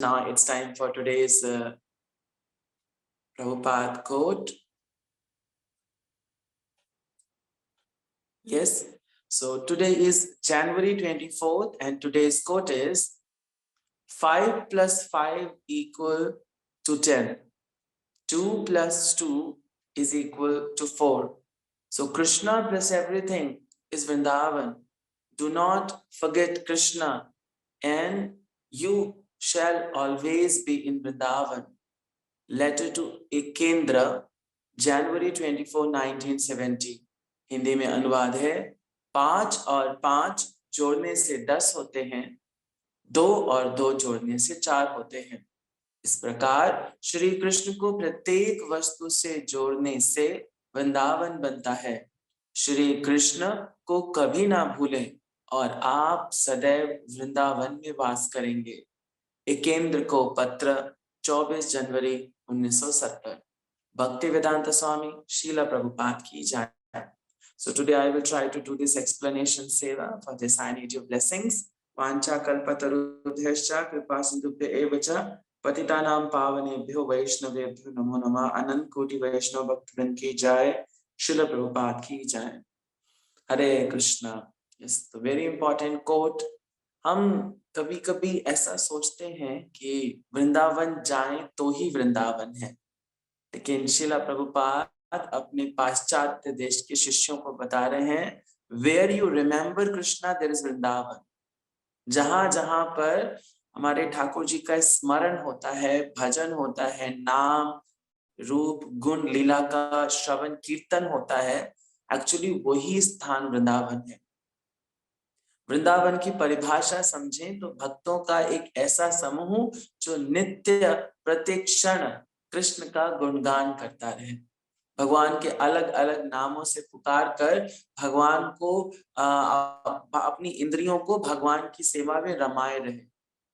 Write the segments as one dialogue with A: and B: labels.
A: Now it's time for today's Prabhupada quote. Yes, so today is January 24th and today's quote is 5 plus 5 equal to 10. 2 plus 2 is equal to 4. So Krishna plus everything is Vrindavan. Do not forget Krishna and you shall always be in Vrindavan. Letter to Ekendra, January 24, 1970. Hindi में अनुवाद है 5 और 5 जोड़ने से 10 होते हैं, 2 और 2 जोड़ने से 4 होते हैं। इस प्रकार श्री कृष्ण को प्रत्येक वस्तु से जोड़ने से वृंदावन बनता है। श्री कृष्ण को कभी ना भूलें और आप सदैव वृंदावन में वास करेंगे। एकेंद्र को पत्र 24 जनवरी 1970। Bhaktivedanta Swami Srila Prabhupada ki jai. So today I will try to do this explanation seva for this I need your blessings. Vancha kalpatarubhyascha kripasindubhya evacha patitanam pavanebhyo vaishnavebhyo namo namah. Anant koti vaishnav bhaktivinoda ki jai. Srila Prabhupada ki jai. Hare Krishna. Yes, the very important quote. हम कभी कभी ऐसा सोचते हैं कि वृंदावन जाएं तो ही वृंदावन है, लेकिन श्रीला प्रभुपाद अपने पाश्चात्य देश के शिष्यों को बता रहे हैं where you remember Krishna there is Vrindavan. जहां जहां पर हमारे ठाकुर जी का स्मरण होता है, भजन होता है, नाम रूप गुण लीला का श्रवण कीर्तन होता है, एक्चुअली वही स्थान वृंदावन है। वृंदावन की परिभाषा समझें तो भक्तों का एक ऐसा समूह जो नित्य प्रत्येक क्षण कृष्ण का गुणगान करता रहे, भगवान के अलग अलग नामों से पुकार कर भगवान को अपनी इंद्रियों को भगवान की सेवा में रमाए रहे।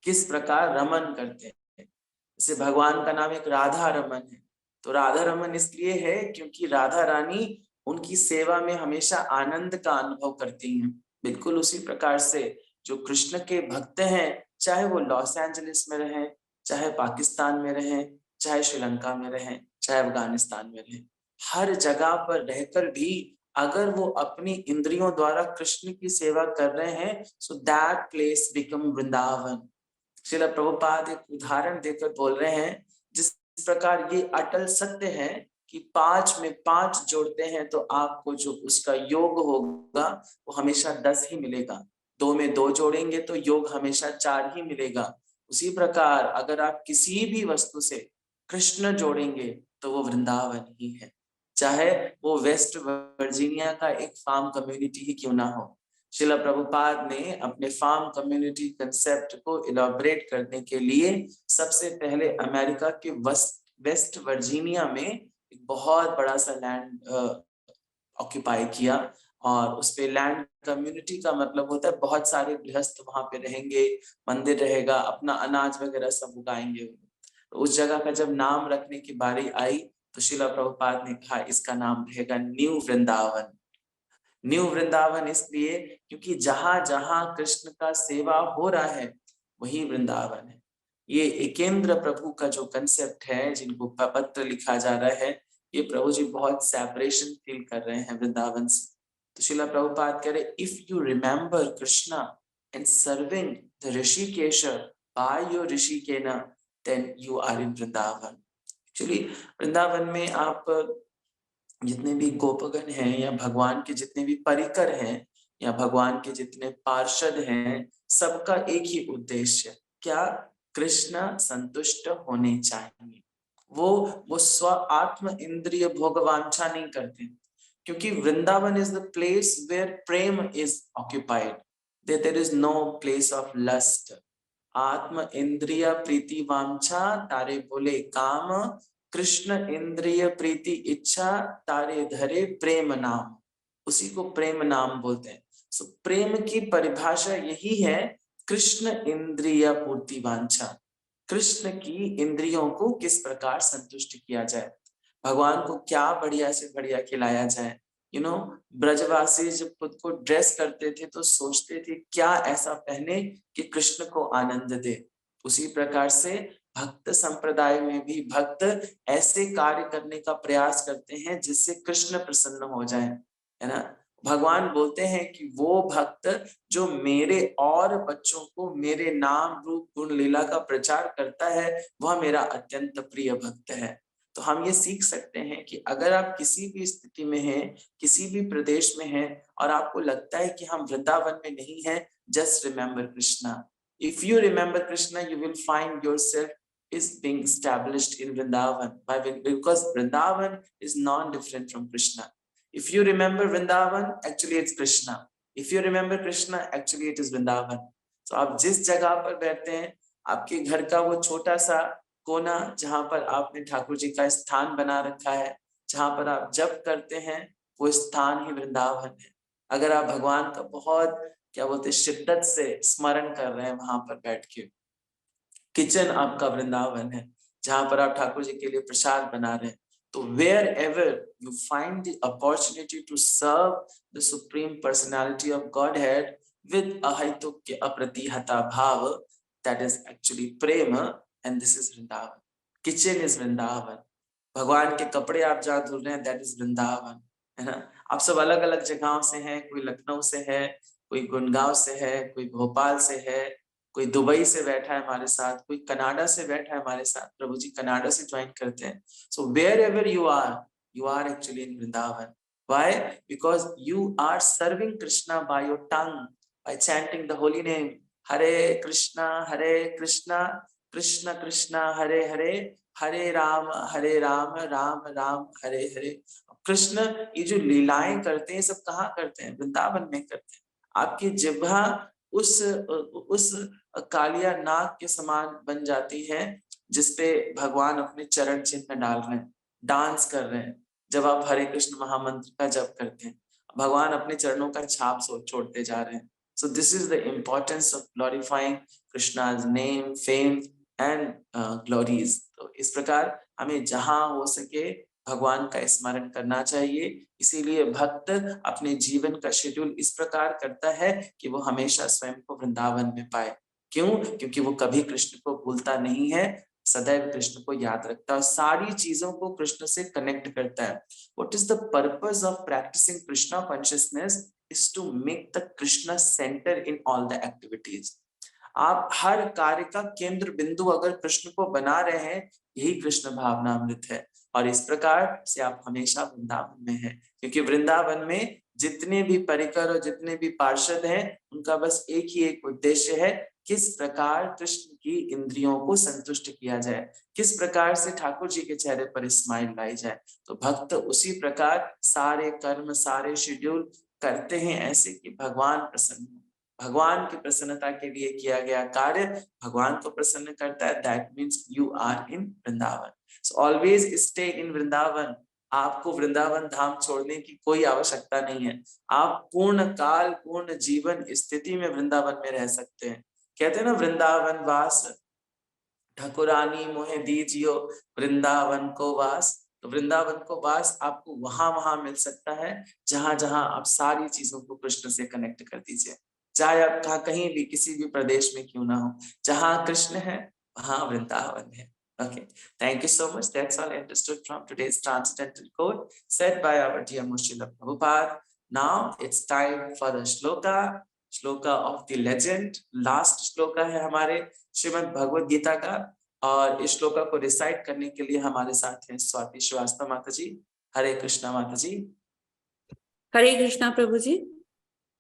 A: किस प्रकार रमन करते हैं, जैसे भगवान का नाम एक राधा रमन है, तो राधा रमन इसलिए है क्योंकि राधा रानी उनकी सेवा में हमेशा आनंद का अनुभव करती हैं। बिल्कुल उसी प्रकार से जो कृष्ण के भक्त हैं, चाहे वो लॉस एंजलिस में रहें, चाहे पाकिस्तान में रहें, चाहे श्रीलंका में रहें, चाहे अफगानिस्तान में रहें, हर जगह पर रहकर भी अगर वो अपनी इंद्रियों द्वारा कृष्ण की सेवा कर रहे हैं, so that place become Vrindavan. Srila Prabhupada एक उदाहरण देकर बोल रहे हैं, जिस प्रकार ये अटल सत्य है कि 5 में 5 जोड़ते हैं तो आपको जो उसका योग होगा वो हमेशा 10 ही मिलेगा। 2 में 2 जोड़ेंगे तो योग हमेशा 4 ही मिलेगा। उसी प्रकार अगर आप किसी भी वस्तु से कृष्ण जोड़ेंगे तो वो वृंदावन ही है, चाहे वो वेस्ट वर्जीनिया का एक फार्म कम्युनिटी ही क्यों ना हो। श्रील प्रभुपाद ने अपने फार्म कम्युनिटी कंसेप्ट को इलॉबरेट करने के लिए सबसे पहले अमेरिका के वेस्ट वर्जीनिया में एक बहुत बड़ा सा लैंड ऑक्यूपाई किया, और उस पे लैंड कम्युनिटी का मतलब होता है बहुत सारे गृहस्थ वहां पे रहेंगे, मंदिर रहेगा, अपना अनाज वगैरह सब उगाएंगे। तो उस जगह का जब नाम रखने की बारी आई तो श्रीला प्रभुपाद ने कहा इसका नाम रहेगा न्यू वृंदावन। न्यू वृंदावन इसलिए क्योंकि जहां जहां कृष्ण का सेवा हो रहा है वही वृंदावन है। ये एकेंद्र प्रभु का जो कंसेप्ट है, जिनको पत्र लिखा जा रहा है, ये प्रभु जी बहुत सेपरेशन फील कर रहे हैं वृंदावन से। तो श्रीला प्रभुपाद कह रहे if you remember Krishna and serving the Hrishikesha by your ऋषिकेना then you are in Vrindavan. Actually Vrindavan में आप जितने भी गोपगण हैं या भगवान के जितने भी परिकर हैं या भगवान के जितने पार्षद हैं, सबका एक ही उद्देश्य, क्या? कृष्ण संतुष्ट होने चाहिए। वो स्व आत्म इंद्रिय भोग वांछा नहीं करते, क्योंकि Vrindavan is the place where prem is occupied, there is no place of lust. आत्म इंद्रिय प्रीति वांछा तारे बोले काम, कृष्ण इंद्रिय प्रीति इच्छा तारे धरे प्रेम नाम, उसी को प्रेम नाम बोलते हैं। सो प्रेम की परिभाषा यही है, कृष्ण इंद्रिय पूर्ति वांछा, कृष्ण की इंद्रियों को किस प्रकार संतुष्ट किया जाए, भगवान को क्या बढ़िया से बढ़िया खिलाया जाए। ब्रजवासी जब खुद को ड्रेस करते थे तो सोचते थे क्या ऐसा पहने कि कृष्ण को आनंद दे। उसी प्रकार से भक्त संप्रदाय में भी भक्त ऐसे कार्य करने का प्रयास करते हैं जिससे कृष्ण प्रसन्न हो जाए, है ना। भगवान बोलते हैं कि वो भक्त जो मेरे और बच्चों को मेरे नाम रूप गुण लीला का प्रचार करता है वह मेरा अत्यंत प्रिय भक्त है। तो हम ये सीख सकते हैं कि अगर आप किसी भी स्थिति में हैं, किसी भी प्रदेश में हैं और आपको लगता है कि हम वृंदावन में नहीं हैं, just remember Krishna. If you remember Krishna, you will find yourself is being established in Vrindavan, because Vrindavan is non-different from Krishna. If you remember Vrindavan, actually it's Krishna. If you remember Krishna, actually it is Vrindavan. So आप जिस जगह पर बैठते हैं, आपके घर का वो छोटा सा कोना जहां पर आपने ठाकुर जी का स्थान बना रखा है, जहां पर आप जप करते हैं, वो स्थान ही वृंदावन है। अगर आप भगवान का बहुत क्या बोलते शिद्दत से स्मरण कर रहे हैं वहां पर बैठ के, किचन आपका वृंदावन है जहां पर आप ठाकुर जी के लिए प्रसाद बना रहे हैं। तो wherever you find the opportunity to serve the Supreme Personality of Godhead with अहैतुक्य अप्रतिहता भाव, that is actually prema, and this is Vrindavan. Kitchen is Vrindavan. भगवान के कपड़े आप जहाँ धुल रहे हैं, दैट इज वृंदावन, है ना। आप सब अलग अलग जगहों से हैं, कोई लखनऊ से है, कोई गुड़गांव से है, कोई भोपाल से है, कोई दुबई से बैठा है हमारे साथ, कोई कनाडा से बैठा है हमारे साथ। प्रभु जी कनाडा से ज्वाइन करते हैं। So wherever you are actually in Vrindavan. Why? Because you are serving Krishna by your tongue, by chanting the holy name Hare Krishna, Krishna Krishna, Hare Hare, Hare Ram, Ram Ram, Hare Hare। Krishna ये जो लीलाएं करते हैं सब कहाँ करते हैं? वृंदावन में करते हैं। आपकी जिह्वा उस कालिया नाग के समान बन जाती है जिसपे भगवान अपने चरण चिन्ह डाल रहे हैं, डांस कर रहे हैं। जब आप हरे कृष्ण महामंत्र का जप करते हैं, भगवान अपने चरणों का छाप छोड़ते जा रहे हैं। So this is the importance of glorifying Krishna's name, fame and glories। तो इस प्रकार हमें जहां हो सके भगवान का स्मरण करना चाहिए। इसीलिए भक्त अपने जीवन का शेड्यूल इस प्रकार करता है कि वो हमेशा स्वयं को वृंदावन में पाए। क्यों? क्योंकि वो कभी कृष्ण को भूलता नहीं है, सदैव कृष्ण को याद रखता है, सारी चीजों को कृष्ण से कनेक्ट करता है। What is the purpose of practicing Krishna consciousness is to make the Krishna center in all the activities। आप हर कार्य का केंद्र बिंदु अगर कृष्ण को बना रहे हैं, यही कृष्ण भावनामृत है। और इस प्रकार से आप हमेशा वृंदावन में हैं, क्योंकि वृंदावन में जितने भी परिकर और जितने भी पार्षद हैं, उनका बस एक ही एक उद्देश्य है, किस प्रकार कृष्ण की इंद्रियों को संतुष्ट किया जाए, किस प्रकार से ठाकुर जी के चेहरे पर स्माइल लाई जाए। तो भक्त उसी प्रकार सारे कर्म, सारे शेड्यूल करते हैं ऐसे कि भगवान प्रसन्न हो। भगवान की प्रसन्नता के लिए किया गया कार्य भगवान को प्रसन्न करता है। That means you are in Vrindavan. So always stay in Vrindavan. आपको वृंदावन धाम छोड़ने की कोई आवश्यकता नहीं है। आप पूर्ण काल, पूर्ण जीवन स्थिति में वृंदावन में रह सकते हैं। कहते हैं ना, वृंदावन वास ठकुरानी मोहे दीजियो वृंदावन को वास। तो वृंदावन को वास आपको वहां मिल सकता है जहां जहां आप सारी चीजों को कृष्ण से कनेक्ट कर दीजिए। चाहे आप कहीं भी किसी भी प्रदेश में क्यों ना हो, जहां कृष्ण है वहां वृंदावन है। Okay, thank you so much. That's all I understood from today's transcendental quote said by our dear Srila Prabhupada. Now it's time for the shloka of the legend। Last shloka है हमारे श्रीमद् भगवद गीता का, और इस श्लोका को रिसाइट करने के लिए हमारे साथ हैं स्वाति श्रीवास्तव माता जी। हरे कृष्णा माता जी।
B: हरे कृष्णा प्रभु जी।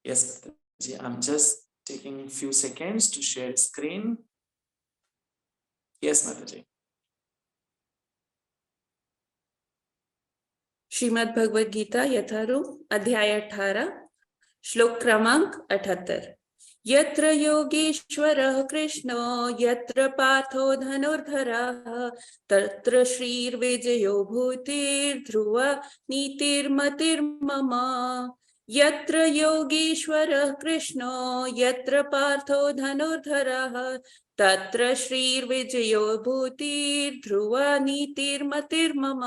A: Yes माता जी, I'm just taking a few seconds to share screen। Yes माता जी।
B: श्रीमद् भगवद गीता यथारूप अध्याय 18 श्लोक क्रमांक 78। यत्र योगेश्वरः कृष्णो यत्र पार्थो धनुर्धरः तत्र श्रीर्विजयो भूतिर्ध्रुवा नीतिर्मतिर्मम। यत्र योगेश्वरः कृष्णो यत्र पार्थो धनुर्धरः तत्र श्रीर्विजयो भूतिर्ध्रुवा नीतिर्मतिर्मम।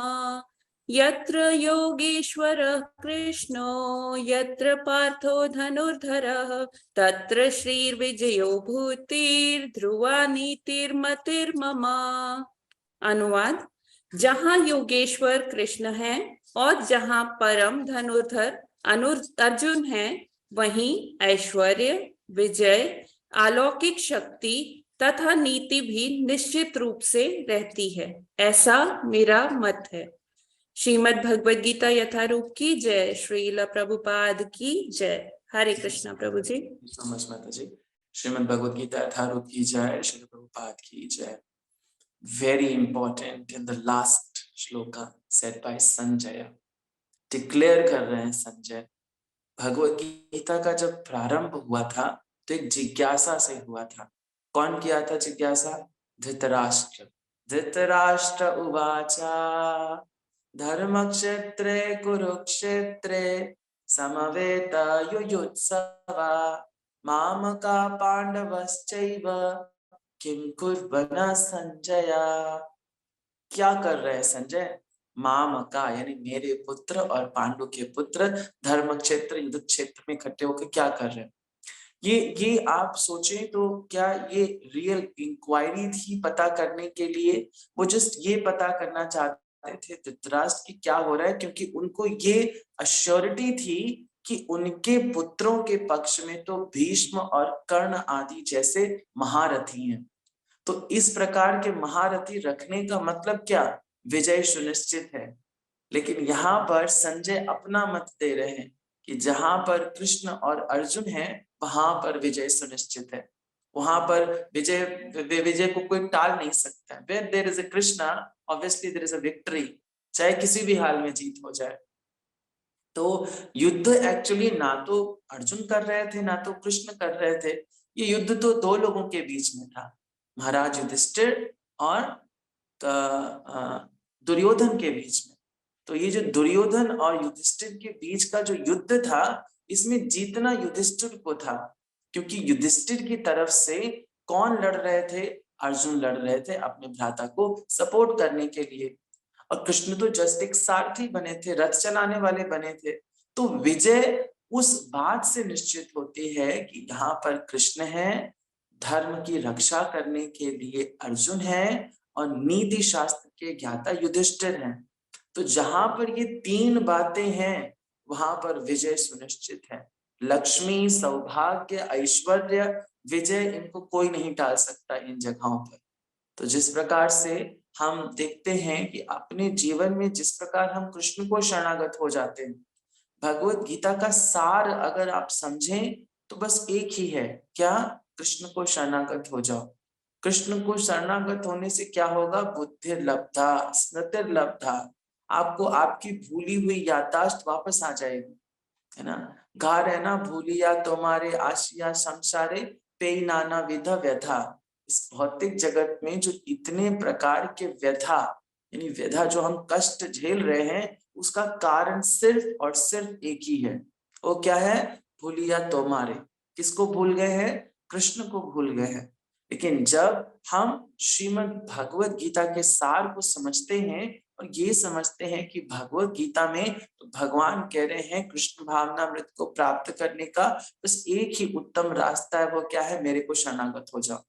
B: यत्र योगेश्वरः कृष्णो यत्र पार्थो धनुर्धरः तत्र श्रीर्विजयो भूतिर्ध्रुवा नीतिर्मतिर्मम। अनुवाद: जहाँ योगेश्वर कृष्ण है और जहाँ परम धनुर्धर अर्जुन है, वहीं ऐश्वर्य, विजय, अलौकिक शक्ति तथा नीति भी निश्चित रूप से रहती है, ऐसा मेरा मत है। श्रीमद् भगवद गीता यथारूप की जय। श्रील प्रभुपाद की जय। हरे कृष्णा प्रभु जी।
A: सो मच माता जी। श्रीमद् भगवद गीता यथारूप की जय, श्री प्रभुपाद की जय। Very important in the last shloka said by Sanjaya. Declare कर रहे हैं संजय, भगवद गीता का जब प्रारंभ हुआ था तो एक जिज्ञासा से हुआ था। कौन किया था जिज्ञासा? धृतराष्ट्र। धृतराष्ट्र उवाचा धर्मक्षेत्रे कुरुक्षेत्रे समवेतयुयुत्सवा मामका पांडवश्चैव किं कुर्वन् संजय। क्या कर रहे हैं संजय? मामका यानी मेरे पुत्र और पांडु के पुत्र धर्म क्षेत्र युद्ध क्षेत्र में इकट्ठे होकर क्या कर रहे हैं? ये आप सोचें तो क्या ये रियल इंक्वायरी थी पता करने के लिए? वो जस्ट ये पता करना चाहते थे धृतराष्ट्र की क्या हो रहा है, क्योंकि उनको ये अश्योरिटी थी कि उनके पुत्रों के पक्ष में तो भीष्म और कर्ण आदि जैसे महारथी हैं। तो इस प्रकार के महारथी रखने का मतलब क्या? विजय सुनिश्चित है। लेकिन यहाँ पर संजय अपना मत दे रहे हैं कि जहां पर कृष्ण और अर्जुन हैं वहां पर विजय सुनिश्चित है। वहां पर विजय को कोई टाल नहीं सकता है। Where there is a Krishna, obviously there is a victory, चाहे किसी भी हाल में जीत हो जाए। तो युद्ध एक्चुअली ना तो अर्जुन कर रहे थे ना तो कृष्ण कर रहे थे, ये युद्ध तो दो लोगों के बीच में था, महाराज युधिष्ठिर और दुर्योधन के बीच में। तो ये जो दुर्योधन और युधिष्ठिर के बीच का जो युद्ध था, इसमें जीतना युधिष्ठिर को था, क्योंकि युधिष्ठिर की तरफ से कौन लड़ रहे थे? अर्जुन लड़ रहे थे अपने भ्राता को सपोर्ट करने के लिए, और कृष्ण तो जस्ट एक सारथी बने थे, रथ चलाने वाले बने थे। तो विजय उस बात से निश्चित होती है कि यहाँ पर कृष्ण है, धर्म की रक्षा करने के लिए अर्जुन है, और नीति शास्त्र के ज्ञाता युधिष्ठिर हैं। तो जहां पर ये तीन बातें हैं वहां पर विजय सुनिश्चित है। लक्ष्मी, सौभाग्य, ऐश्वर्य, विजय, इनको कोई नहीं टाल सकता इन जगहों पर। तो जिस प्रकार से हम देखते हैं कि अपने जीवन में जिस प्रकार हम कृष्ण को शरणागत हो जाते हैं, भगवत गीता का सार अगर आप समझें तो बस एक ही है, क्या? कृष्ण को शरणागत हो जाओ। कृष्ण को शरणागत होने से क्या होगा? बुद्धिर्लब्धा स्मृतिर्लब्धा, आपको आपकी भूली हुई याददाश्त वापस आ जाएगी, है ना। गा रहना भूलिया तुम्हारे आशिया संसारे पे नाना विध व्यथा। इस भौतिक जगत में जो इतने प्रकार के व्यथा, यानी व्यथा जो हम कष्ट झेल रहे हैं, उसका कारण सिर्फ और सिर्फ एक ही है। वो क्या है? भूलिया तुम्हारे। किसको भूल गए हैं? कृष्ण को भूल गए हैं। लेकिन जब हम श्रीमद् भगवत गीता के सार को समझते हैं और ये समझते हैं कि भगवत गीता में तो भगवान कह रहे हैं कृष्ण भावनामृत को प्राप्त करने का बस एक ही उत्तम रास्ता है, वो क्या है? मेरे को शरणागत हो जाओ।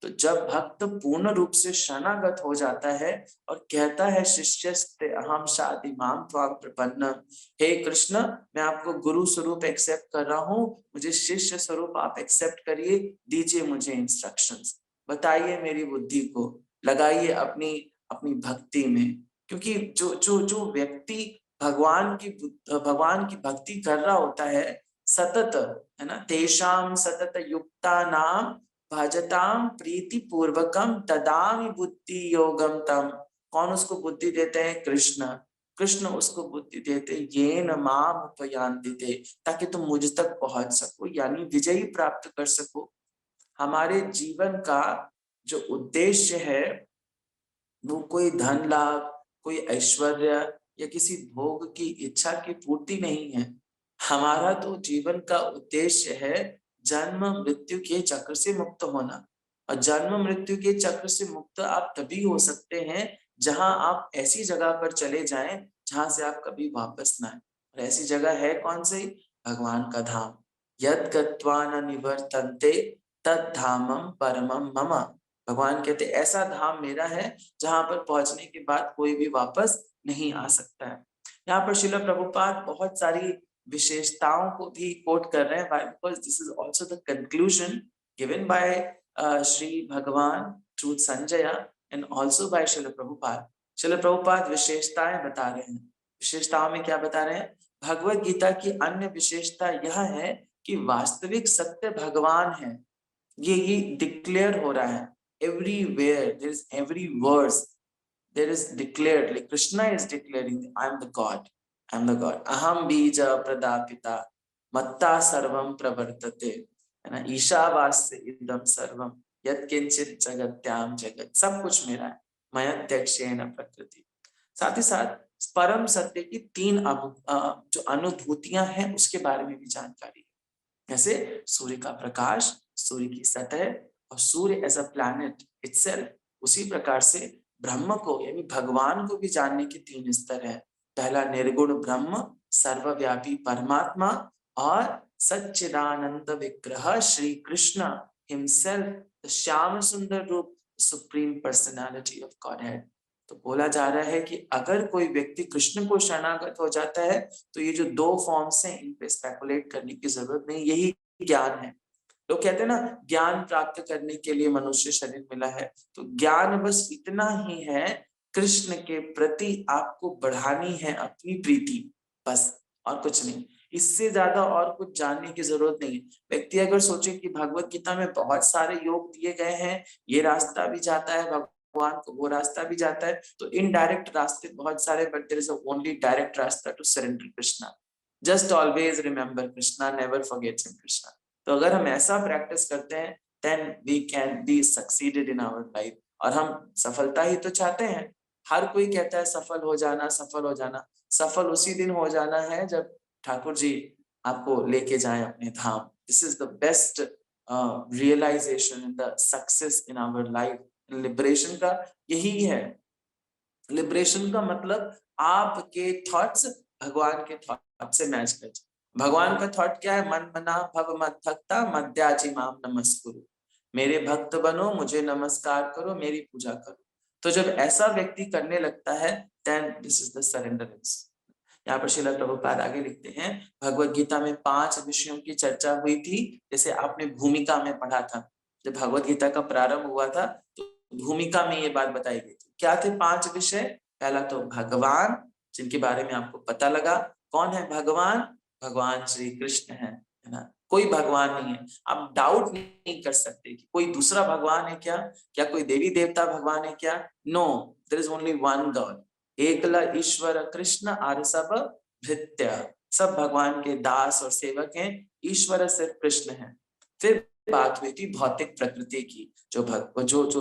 A: तो जब भक्त पूर्ण रूप से शरणागत हो जाता है और कहता है शिष्यस्ते अहम शादि माम त्वाम प्रपन्नम, हे कृष्ण मैं आपको गुरु स्वरूप एक्सेप्ट कर रहा हूँ, मुझे शिष्य स्वरूप आप एक्सेप्ट करिए, दीजिए मुझे इंस्ट्रक्शंस, बताइए मेरी बुद्धि को, लगाइए अपनी अपनी भक्ति में। क्योंकि जो जो जो व्यक्ति भगवान की भक्ति कर रहा होता है सतत, है ना, तेषाम सतत युक्ता नाम भजताम प्रीति पूर्वकम ददामि बुद्धि योगम तम। कौन उसको बुद्धि देते हैं? कृष्ण। कृष्ण उसको बुद्धि देते येन माम उपयान्ति ते, ताकि तुम मुझ तक पहुंच सको, यानी विजयी प्राप्त कर सको। हमारे जीवन का जो उद्देश्य है वो कोई धन लाभ, कोई ऐश्वर्य या किसी भोग की इच्छा की पूर्ति नहीं है। हमारा तो जीवन का उद्देश्य है जन्म मृत्यु के चक्र से मुक्त होना। और जन्म मृत्यु के चक्र से मुक्त आप तभी हो सकते हैं जहां आप ऐसी जगह पर चले जाएं जहां से आप कभी वापस ना आए। और ऐसी जगह है कौन सी? भगवान का धाम। यद गत्वा न निवर्तन्ते तद धामम परमम मम। भगवान कहते ऐसा धाम मेरा है जहां पर पहुंचने के बाद कोई भी वापस नहीं आ सकता है। यहाँ पर श्रील प्रभुपाद बहुत सारी विशेषताओं को भी कोट कर रहे हैं, because this is also the conclusion given by Shri Bhagavan through Sanjay and also by Srila Prabhupada. Srila Prabhupada विशेषताएं बता रहे हैं। विशेषताओं में क्या बता रहे हैं? भगवत गीता की अन्य विशेषता यह है कि वास्तविक सत्य भगवान है। ये डिक्लेयर हो रहा है everywhere, there is every verse there is declared, like Krishna is declaring, I am the God, I am the God. Aham bija pradapita matta sarvam pravartate, है ना? ईशावास्य इदम सर्वम यत् किंचित जगत्याम जगत, सब कुछ मेरा है। मयत्यक्षेण प्रकृति। साथ ही साथ परम सत्य की तीन जो अनुभूतियां हैं उसके बारे में भी जानकारी है। जैसे सूर्य का प्रकाश, सूर्य की सतह और सूर्य एज अ प्लैनेट इटसेल्फ। उसी प्रकार से ब्रह्म को यानी भगवान को भी जानने के तीन स्तर है। पहला निर्गुण ब्रह्म, सर्वव्यापी परमात्मा और सच्चिदानंद विग्रह श्री कृष्ण हिमसेल्फ, श्याम सुंदर रूप, सुप्रीम पर्सनालिटी ऑफ गॉडहेड। तो बोला जा रहा है कि अगर कोई व्यक्ति कृष्ण को शरणागत हो जाता है तो ये जो दो फॉर्म्स हैं इन पे स्पेकुलेट करने की जरूरत नहीं, यही ज्ञान है। लोग कहते हैं ना ज्ञान प्राप्त करने के लिए मनुष्य शरीर मिला है, तो ज्ञान बस इतना ही है, कृष्ण के प्रति आपको बढ़ानी है अपनी प्रीति, बस, और कुछ नहीं। इससे ज्यादा और कुछ जानने की जरूरत नहीं है। व्यक्ति अगर सोचे कि भगवत गीता में बहुत सारे योग दिए गए हैं, ये रास्ता भी जाता है भगवान को, वो रास्ता भी जाता है, तो इनडायरेक्ट रास्ते बहुत सारे, but there is only direct रास्ता to surrender Krishna. Just always remember Krishna, never forget Krishna. तो अगर हम ऐसा प्रैक्टिस करते हैं then we can be succeeded in our life। और हम सफलता ही तो चाहते हैं। हर कोई कहता है सफल हो जाना, सफल हो जाना। सफल उसी दिन हो जाना है जब ठाकुर जी आपको लेके जाएं अपने धाम। This is the best realisation in the success in our life. Liberation का यही है। लिबरेशन का मतलब आपके थॉट्स भगवान के थॉट से मैच कर जाए। भगवान का थॉट क्या है? मन मना भव मत भक्ता मद्याजी माम नमस्कुरु। मेरे भक्त बनो, मुझे नमस्कार करो, मेरी पूजा करो। तो जब ऐसा व्यक्ति करने लगता है then this is the surrenderance। यहाँ पर श्रील प्रभुपाद आगे लिखते हैं, भगवत गीता में 5 विषयों की चर्चा हुई थी। जैसे आपने भूमिका में पढ़ा था, जब भगवत गीता का प्रारंभ हुआ था तो भूमिका में ये बात बताई गई थी। क्या थे 5 विषय? पहला तो भगवान, जिनके बारे में आपको पता लगा। कौन है भगवान? भगवान श्री कृष्ण है ना? कोई भगवान नहीं है। आप डाउट नहीं कर सकते कि कोई दूसरा भगवान है क्या? क्या कोई देवी देवता भगवान है क्या? No, there is only one God. एकला ईश्वर कृष्ण आर सब भृत्य। सब भगवान के दास और सेवक हैं, ईश्वर सिर्फ कृष्ण है। फिर बात हुई थी भौतिक प्रकृति की, जो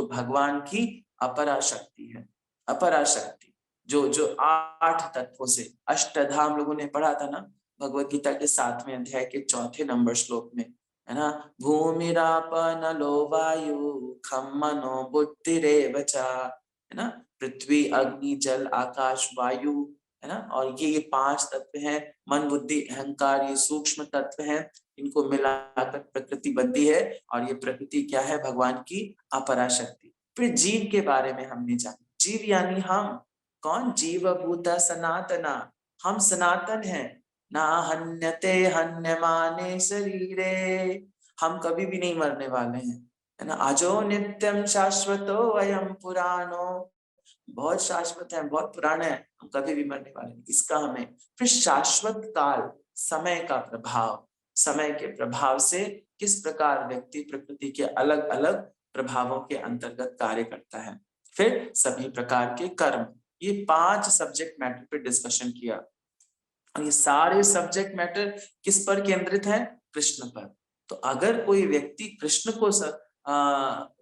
A: भगवान की अपरा शक्ति है। अपरा शक्ति जो 8 तत्वों से, अष्टधाम लोगों ने पढ़ा था ना भगवत गीता के 7वें अध्याय के 4थे नंबर श्लोक में, है ना? भूमिराप नलो वायु खम मनो बुद्धिरेव च, है ना? पृथ्वी अग्नि जल आकाश वायु, है ना? और ये 5 तत्व हैं। मन बुद्धि अहंकार, ये सूक्ष्म तत्व हैं। इनको मिलाकर प्रकृति बनती है, और ये प्रकृति क्या है? भगवान की अपरा शक्ति। फिर जीव के बारे में हमने जाना। जीव यानी हम। कौन? जीव भूता सनातना, हम सनातन हैं। ना हन्यते हन्यमाने शरीरे, हम कभी भी नहीं मरने वाले हैं, है ना? अजो नित्यम शाश्वतो अयम पुराणो, बहुत शाश्वत है, बहुत पुराना है, हम कभी भी मरने वाले नहीं, इसका हमें। फिर शाश्वत काल, समय का प्रभाव। समय के प्रभाव से किस प्रकार व्यक्ति प्रकृति के अलग अलग प्रभावों के अंतर्गत कार्य करता है। फिर सभी प्रकार के कर्म। ये 5 सब्जेक्ट मैटर पे डिस्कशन किया, और ये सारे सब्जेक्ट मैटर किस पर केंद्रित है? कृष्ण पर। तो अगर कोई व्यक्ति कृष्ण को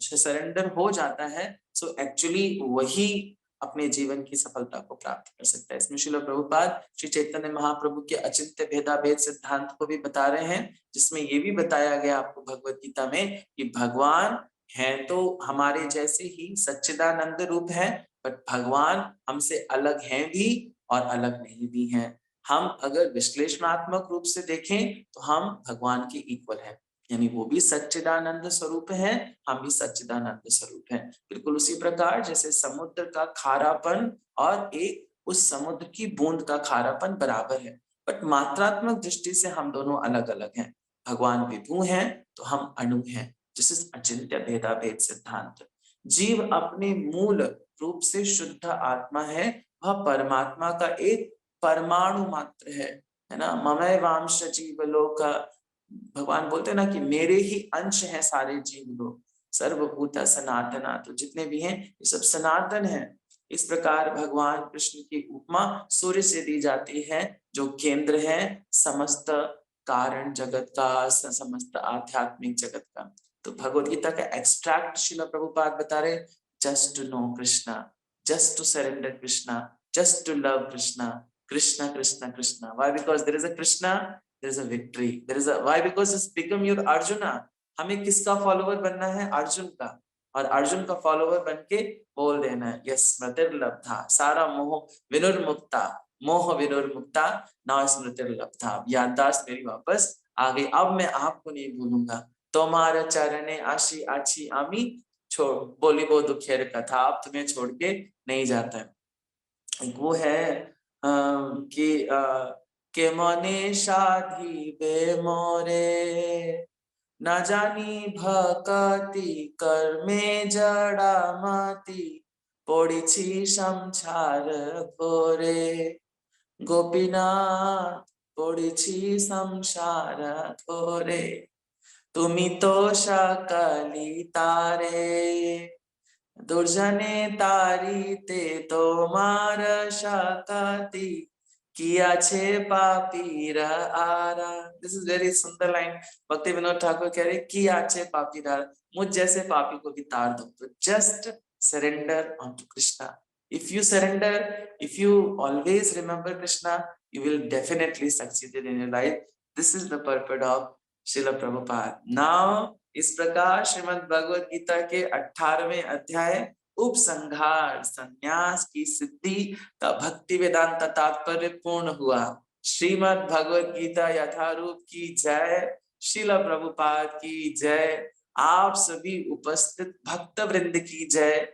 A: सरेंडर हो जाता है, तो एक्चुअली वही अपने जीवन की सफलता को प्राप्त कर सकता है। इसमें श्रील प्रभुपाद श्री चैतन्य महाप्रभु के अचिंत्य भेदाभेद सिद्धांत को भी बता रहे हैं, जिसमें ये भी बताया गया आपको भगवत गीता में कि भगवान है तो हमारे जैसे ही सच्चिदानंद रूप है, बट भगवान हमसे अलग हैं भी और अलग नहीं भी हैं। हम अगर विश्लेषणात्मक रूप से देखें तो हम भगवान के इक्वल हैं, यानी वो भी सच्चिदानंद स्वरूप हैं, हम भी सच्चिदानंद स्वरूप हैं। बिल्कुल उसी प्रकार जैसे समुद्र का खारापन और एक उस समुद्र की बूंद का खारापन बराबर है, बट मात्रात्मक दृष्टि से हम दोनों अलग अलग हैं। भगवान विभु हैं तो हम अणु हैं, जिस अचिंत्य भेदा भेद सिद्धांत। जीव अपने मूल रूप से शुद्ध आत्मा है, वह परमात्मा का एक परमाणु मात्र है ना। ममय वांश जीव लोक, भगवान बोलते हैं ना कि मेरे ही अंश हैं सारे जीव लोग। सर्वभूत सनातना, तो जितने भी हैं ये सब सनातन हैं। इस प्रकार भगवान कृष्ण की उपमा सूर्य से दी जाती है, जो केंद्र है समस्त कारण जगत का, समस्त आध्यात्मिक जगत का। तो भगवत गीता का एक्सट्रैक्ट श्रील प्रभुपाद बता रहे, just to know Krishna, just to surrender Krishna, just to love Krishna, Krishna Krishna Krishna. Why? Because there is a Krishna, there is a victory, there is a, why? Because it's become your Arjuna. हमें किसका फॉलोवर बनना है? अर्जुन का। और अर्जुन का फॉलोवर बन के बोल देना है, यस स्मृतिर्लब्धा, सारा मोह विनुर्मुक्ता, मोह विनुर्मुक्ता, नाउ स्मृतिर्लब्धा। याददाश्त मेरी वापस आ गई, अब मैं आपको नहीं भूलूंगा। तुम्हारे चरणे आशी आची आमी, छोड़ बोली वो दुखेर कथा, अब तुम्हें छोड़ के नहीं जाता है। एक वो है कि के मने शाधी बे मोरे, न जानी भकति कर्मे जड़ा माती, पड़िछि संसार घोरे। गोपीनाथ पड़िछि संसार घोरे, तुमी तो सकली तारे, दुर्जने तारीते তোমার শাকাতি, কি আছে পাপীর आरा। दिस इज वेरी सुंदर लाइन। भक्ति विनोद ठाकुर कह रहे की आचे पापीर आरा, मुझ जैसे पापी को भी तार दो। तो just surrender on to Krishna. If you surrender, if you always remember Krishna, you will definitely succeed in your life. This is the purpose of Srila Prabhupada. Now इस प्रकार श्रीमद् भगवत गीता के 18वें अध्याय उपसंहार संन्यास की सिद्धि का भक्ति वेदांत तात्पर्य पूर्ण हुआ। श्रीमद् भगवत गीता यथारूप की जय, श्रील प्रभुपाद की जय, आप सभी उपस्थित भक्त वृंद की जय,